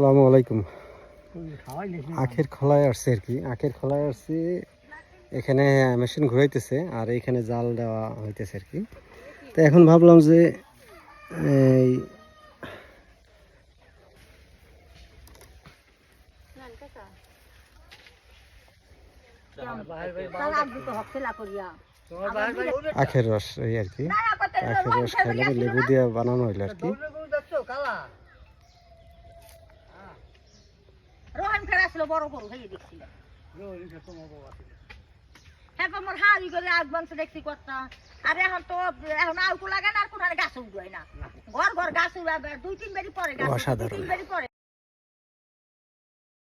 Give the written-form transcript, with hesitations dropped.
আসসালামু আলাইকুম। আখের খোলায় আসছে আর কি, আখের খোলায় আসছে। এখানে মেশিন ঘুরাইতেছে আর এখানে জাল দেওয়া হইতেছে আর কি। তো এখন ভাবলাম যে এই আখের রস এই আর কি, আখের রস খাইলাম, লেবু দিয়ে বানানো হইলো আর কি। এখন আউকু লাগে না আর কোথায় গাছ উঠবে না, ঘর ঘর গাছ উঠবে 2-3 বাড়ি পরে গাছ, 2-3 বাড়ি পরে।